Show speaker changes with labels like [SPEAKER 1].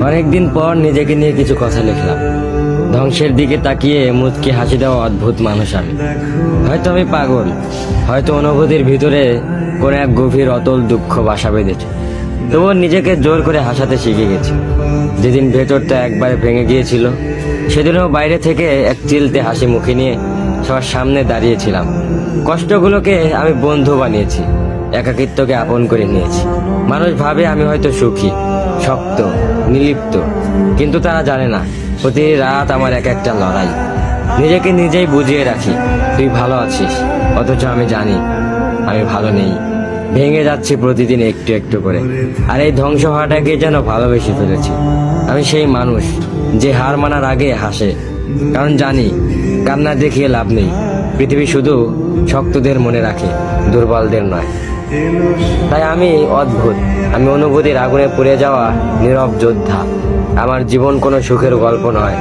[SPEAKER 1] অনেকদিন পর নিজেকে নিয়ে কিছু কথা লিখলাম। ধ্বংসের দিকে তাকিয়ে মুচকি হাসি দেওয়া অদ্ভুত মানুষ আমি। হয়তো আমি পাগল, হয়তো অনুভূতির ভিতরে কোনো এক গভীর অতল দুঃখ বাসা বেঁধেছে। তবুও নিজেকে জোর করে হাসাতে শিখে গেছি। যেদিন ভেতরটা একবারে ভেঙে গিয়েছিল, সেদিনও বাইরে থেকে এক চিলতে হাসি মুখে নিয়ে সবার সামনে দাঁড়িয়েছিলাম। কষ্টগুলোকে আমি বন্ধু বানিয়েছি, একাকিত্বকে আপন করে নিয়েছি। মানুষ ভাবে আমি হয়তো সুখী, শক্ত, নির্লিপ্ত, কিন্তু তারা জানে না প্রতি রাত আমার এক একটা লড়াই। নিজেকে নিজেই বুঝিয়ে রাখি তুই ভালো আছিস, অথচ আমি জানি আমি ভালো নেই। ভেঙে যাচ্ছি প্রতিদিন একটু একটু করে, আর এই ধ্বংস হওয়াটাকে যেন ভালোবেসে ফেলেছি। আমি সেই মানুষ যে হার মানার আগে হাসে, কারণ জানি কান্না দেখিয়ে লাভ নেই। পৃথিবী শুধু শক্তদের মনে রাখে, দুর্বলদের নয়। তাই আমি অদ্ভুত, আমি অনুভূতির আগুনে পুড়ে যাওয়া নীরব যোদ্ধা। আমার জীবন কোনো সুখের গল্প নয়।